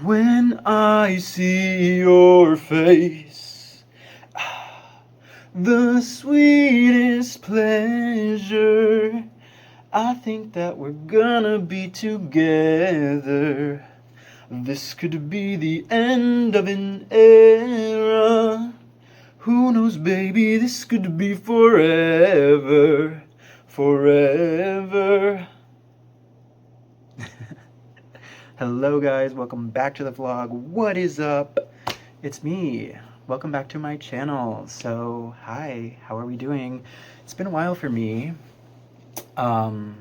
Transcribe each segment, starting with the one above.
When I see your face, the sweetest pleasure, I think that we're gonna be together. This could be the end of an era. Who knows, baby, this could be forever. Forever. Hello guys, welcome back to the vlog. What is up? It's me. Welcome back to my channel. So, hi, how are we doing? It's been a while for me. Because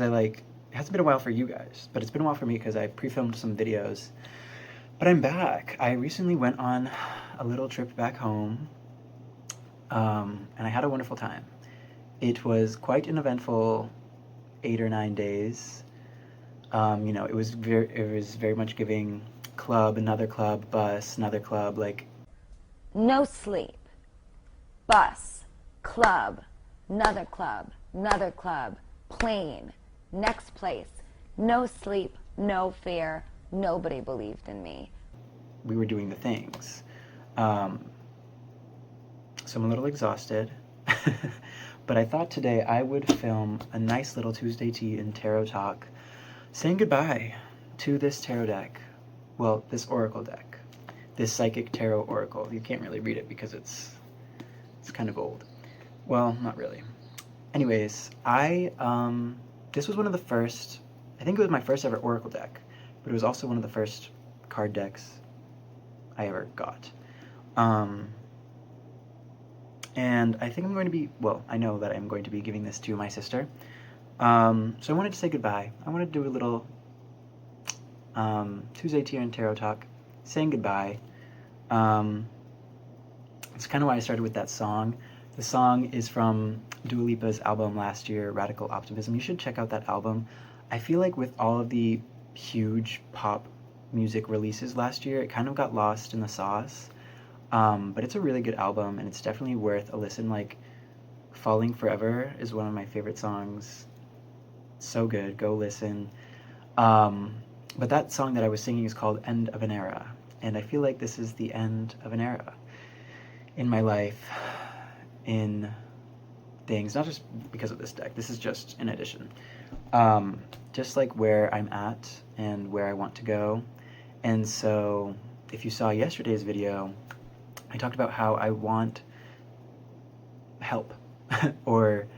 it hasn't been a while for you guys, but it's been a while for me because I pre-filmed some videos. But I'm back. I recently went on a little trip back home, and I had a wonderful time. It was quite an eventful 8 or 9 days. It was very much giving club, another club, bus, another club, like no sleep, bus, club, another club, plane, next place, no sleep, no fear, nobody believed in me. We were doing the things. So I'm a little exhausted, but I thought today I would film a nice little Tuesday tea and tarot talk, saying goodbye to this tarot deck. Well, this oracle deck. This psychic tarot oracle. You can't really read it because it's kind of old. Well, not really. Anyways, this was one of the first, I think it was my first ever oracle deck, but it was also one of the first card decks I ever got. And I think I'm going to be, well, I know that I'm going to be giving this to my sister. So I wanted to say goodbye. I wanted to do a little Tuesday tea and tarot talk, saying goodbye. It's kind of why I started with that song. The song is from Dua Lipa's album last year, Radical Optimism. You should check out that album. I feel like with all of the huge pop music releases last year, it kind of got lost in the sauce. But it's a really good album, and it's definitely worth a listen. Like, Falling Forever is one of my favorite songs. So good, go listen. But that song that I was singing is called End of an Era, and I feel like this is the end of an era in my life, in things, not just because of this deck, this is just an addition. Just like where I'm at and where I want to go. And so if you saw yesterday's video, I talked about how I want help or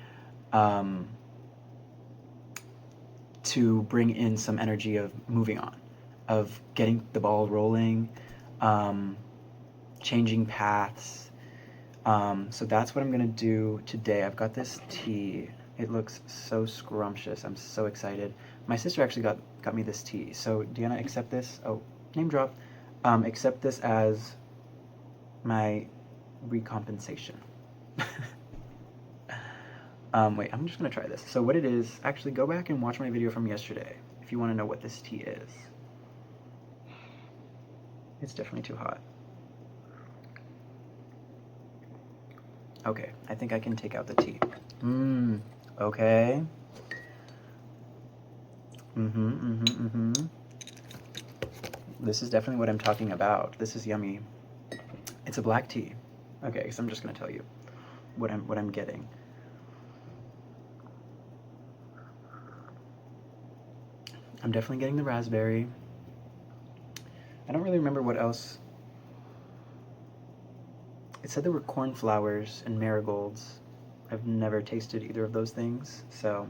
to bring in some energy of moving on, of getting the ball rolling, changing paths. So that's what I'm gonna do today. I've got this tea. It looks so scrumptious. I'm so excited. My sister actually got me this tea. So Deanna, accept this. Oh, name drop. Accept this as my recompensation. Wait, I'm just gonna try this. So what it is, actually go back and watch my video from yesterday if you want to know what this tea is. It's definitely too hot. Okay, I think I can take out the tea. Okay. This is definitely what I'm talking about. This is yummy. It's a black tea. Okay, so I'm just gonna tell you what I'm getting. I'm definitely getting the raspberry. I don't really remember what else. It said there were cornflowers and marigolds. I've never tasted either of those things, so.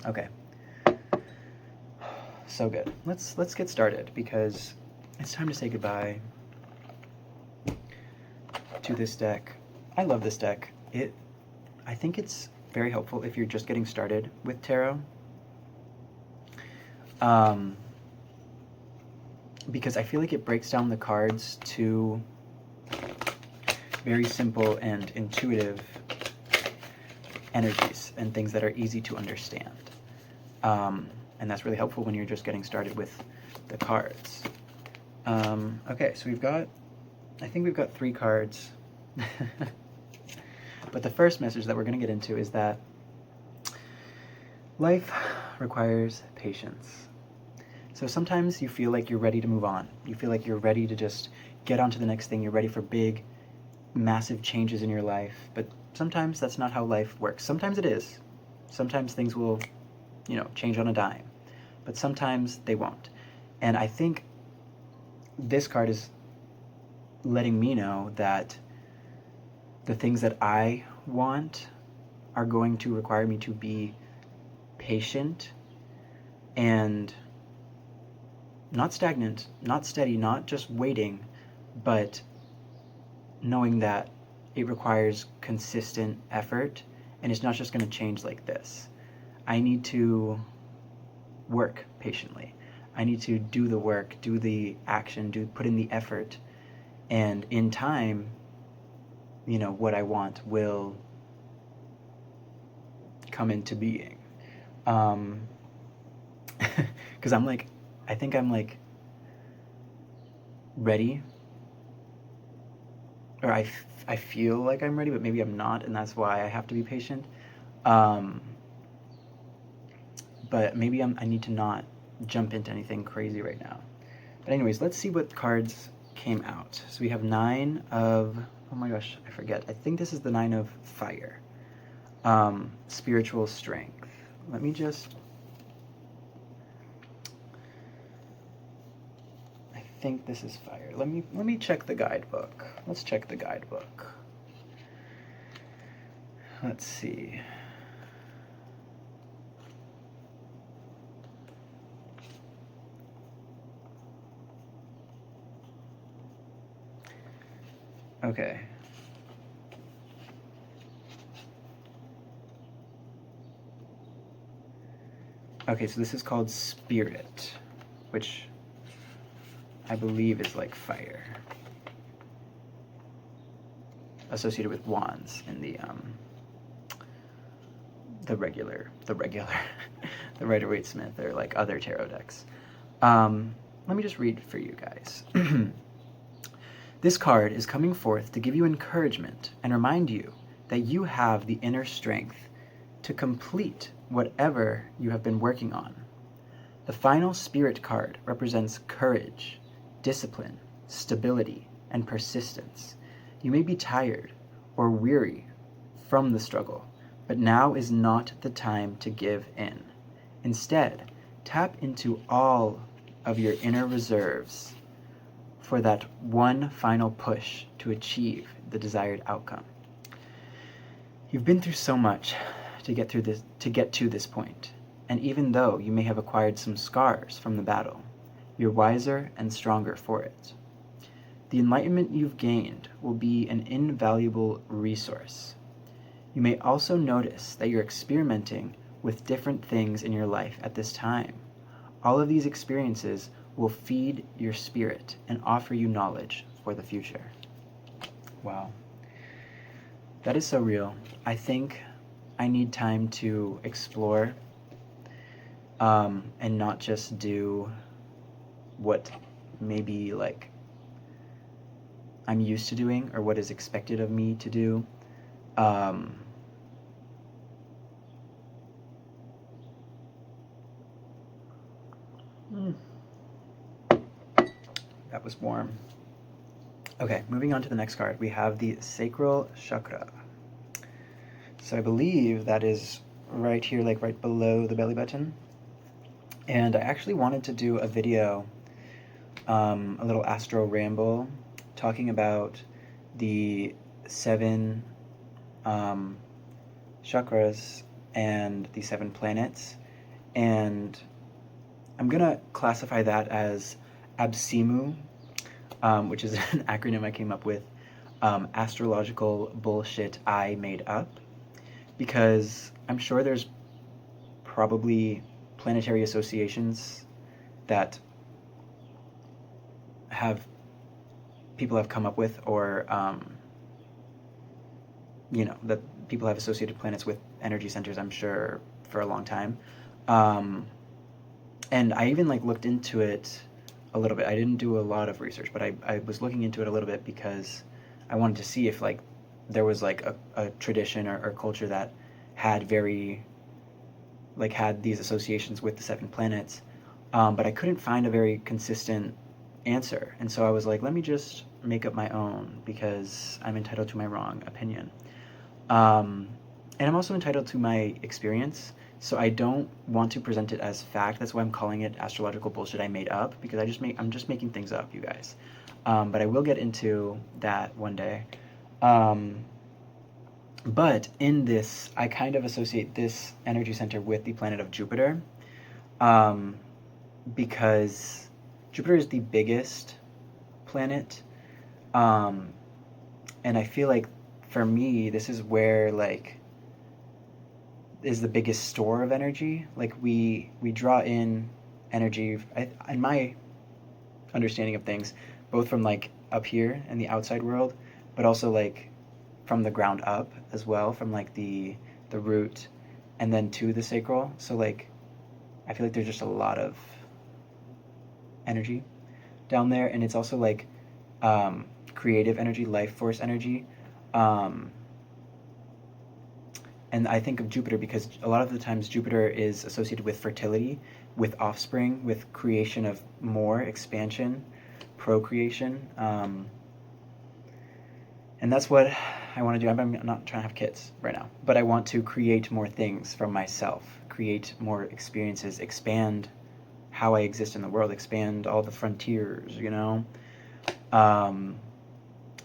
Okay. So good. Let's get started because it's time to say goodbye to this deck. I love this deck. I think it's very helpful if you're just getting started with tarot. Because I feel like it breaks down the cards to very simple and intuitive energies and things that are easy to understand. And that's really helpful when you're just getting started with the cards. Okay, so I think we've got 3 cards. But the first message that we're going to get into is that Life requires patience. So sometimes you feel like you're ready to move on. You feel like you're ready to just get on to the next thing. You're ready for big, massive changes in your life. But sometimes that's not how life works. Sometimes it is. Sometimes things will, change on a dime. But sometimes they won't. And I think this card is letting me know that the things that I want are going to require me to be patient and not stagnant, not steady, not just waiting, but knowing that it requires consistent effort and it's not just going to change like this. I need to work patiently. I need to do the work, do the action, put in the effort, and in time, what I want will come into being. Because I think I'm ready, or I feel like I'm ready, but maybe I'm not, and that's why I have to be patient. But maybe I need to not jump into anything crazy right now. But anyways, let's see what cards came out. So we have 9 of, oh my gosh, I forget. I think this is the 9 of fire. Spiritual strength. Let me just, I think this is fire. Let me check the guidebook. Let's check the guidebook. Let's see. Okay. Okay, so this is called Spirit, which I believe is like fire, associated with wands in the regular, the Rider-Waite-Smith or like other tarot decks. Let me just read for you guys. This card is coming forth to give you encouragement and remind you that you have the inner strength to complete whatever you have been working on. The final Spirit card represents courage, discipline, stability, and persistence. You may be tired or weary from the struggle, but now is not the time to give in. Instead, tap into all of your inner reserves for that one final push to achieve the desired outcome. You've been through so much to get to this point, and even though you may have acquired some scars from the battle, you're wiser and stronger for it. The enlightenment you've gained will be an invaluable resource. You may also notice that you're experimenting with different things in your life at this time. All of these experiences will feed your spirit and offer you knowledge for the future. Wow. That is so real. I think I need time to explore and not just do what maybe like I'm used to doing or what is expected of me to do. That was warm. Okay, moving on to the next card. We have the Sacral Chakra. So I believe that is right here, like right below the belly button. And I actually wanted to do a video, a little astro ramble, talking about the 7 chakras and the 7 planets. And I'm gonna classify that as ABSIMU, which is an acronym I came up with, astrological bullshit I made up, because I'm sure there's probably planetary associations that people have come up with, or that people have associated planets with energy centers, I'm sure, for a long time. And I even looked into it a little bit. I didn't do a lot of research, but I was looking into it a little bit because I wanted to see if there was a tradition or culture that had very like had these associations with the seven planets, but I couldn't find a very consistent answer. And so I was like, let me just make up my own because I'm entitled to my wrong opinion. Um, and I'm also entitled to my experience. So I don't want to present it as fact. That's why I'm calling it astrological bullshit I made up, because I'm just making things up, you guys. But I will get into that one day. Um, but in this, I kind of associate this energy center with the planet of Jupiter, um, because Jupiter is the biggest planet, um, and I feel like for me, this is where like is the biggest store of energy. Like we draw in energy, in my understanding of things, both from like up here in the outside world, but also like from the ground up as well, from like the root, and then to the sacral. So like I feel like there's just a lot of energy down there, and it's also like creative energy, life force energy. Um, and I think of Jupiter because a lot of the times Jupiter is associated with fertility, with offspring, with creation of more, expansion, procreation. And that's what I want to do. I'm not trying to have kids right now, but I want to create more things from myself, create more experiences, expand how I exist in the world, expand all the frontiers, you know? Um,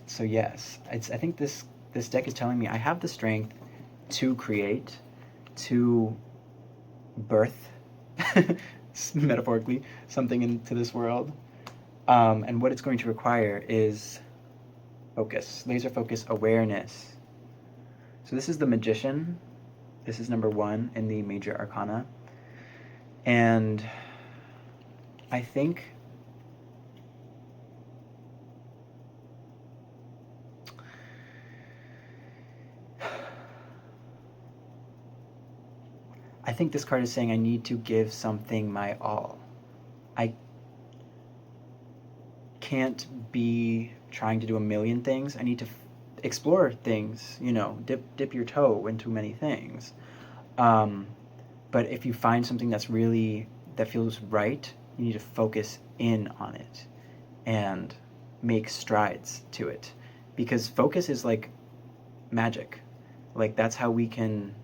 so yes, I think this deck is telling me I have the strength to create, to birth, metaphorically, something into this world. And what it's going to require is focus, laser focus, awareness. So this is the Magician. This is number 1 in the Major Arcana. And I think this card is saying I need to give something my all. I can't be trying to do a million things. I need to explore things, you know, dip your toe into many things. But if you find something that feels right, you need to focus in on it and make strides to it, because focus is like magic. Like that's how we can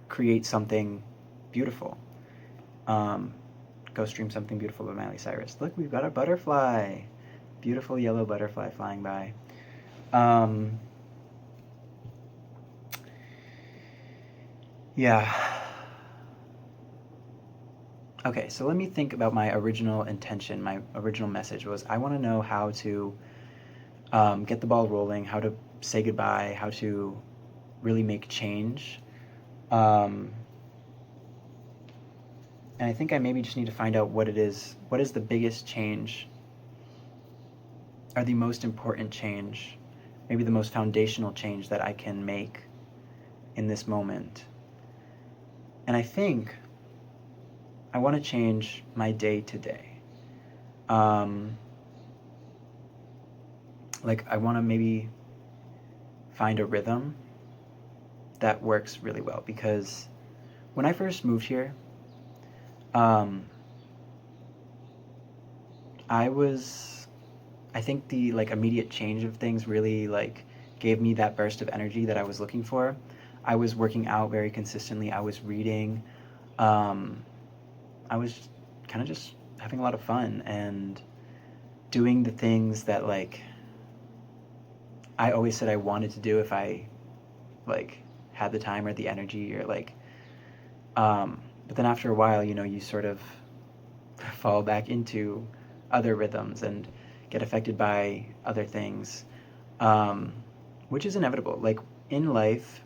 create something beautiful. Go stream Something Beautiful by Miley Cyrus. Look, we've got a butterfly. Beautiful yellow butterfly flying by. Yeah. Okay, so let me think about my original intention. My original message was I want to know how to get the ball rolling, how to say goodbye, how to really make change. And I think I maybe just need to find out what it is. What is the biggest change, or the most important change, maybe the most foundational change that I can make in this moment? And I think I want to change my day to day. Like I want to maybe find a rhythm that works really well, because when I first moved here, I think the like immediate change of things really like gave me that burst of energy that I was looking for. I was working out very consistently. I was reading. I was kind of just having a lot of fun and doing the things that like I always said I wanted to do if I like had the time or the energy or like but then after a while, you know, you sort of fall back into other rhythms and get affected by other things, which is inevitable. Like in life,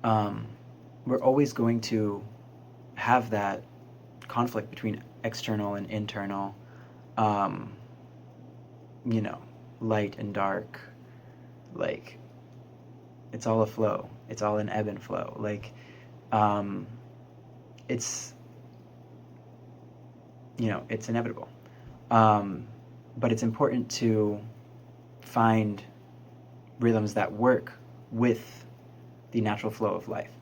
we're always going to have that conflict between external and internal, you know, light and dark. Like it's all a flow. It's all an ebb and flow. Like it's, you know, it's inevitable. But it's important to find rhythms that work with the natural flow of life.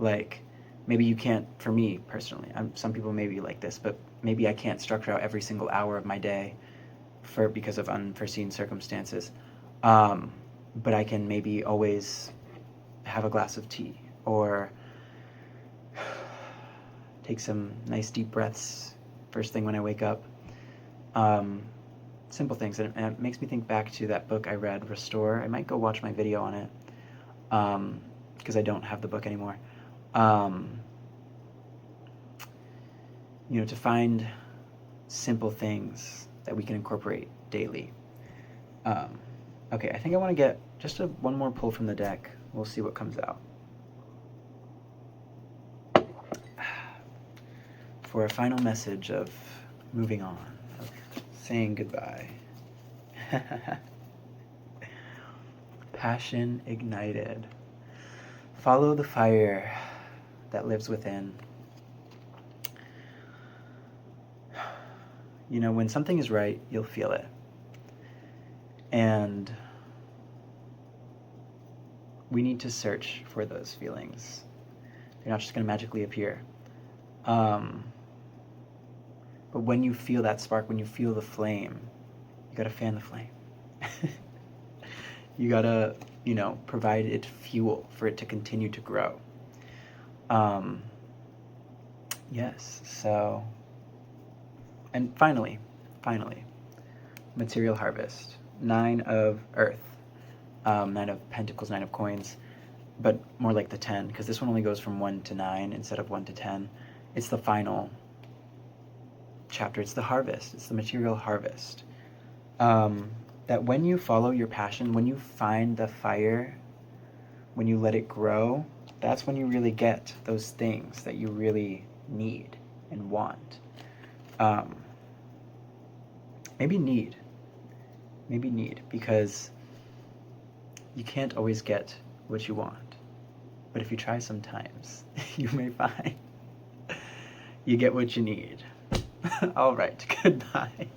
Like, maybe you can't, for me personally, some people may be like this, but maybe I can't structure out every single hour of my day because of unforeseen circumstances. But I can maybe always have a glass of tea, or take some nice deep breaths first thing when I wake up. Simple things, and it makes me think back to that book I read, Restore. I might go watch my video on it, because I don't have the book anymore. To find simple things that we can incorporate daily. Okay, I think I want to get just one more pull from the deck. We'll see what comes out. For a final message of moving on, of saying goodbye. Passion ignited. Follow the fire that lives within. When something is right, you'll feel it. And we need to search for those feelings. They're not just going to magically appear. But when you feel that spark, when you feel the flame, you got to fan the flame. You got to, provide it fuel for it to continue to grow. Yes, so... And finally, material harvest. 9 of Earth, 9 of Pentacles, 9 of Coins, but more like the 10, because this one only goes from 1 to 9 instead of 1 to 10. It's the final chapter. It's the harvest. It's the material harvest. That when you follow your passion, when you find the fire, when you let it grow, that's when you really get those things that you really need and want. Maybe need, because you can't always get what you want. But if you try sometimes, you may find you get what you need. All right, goodbye.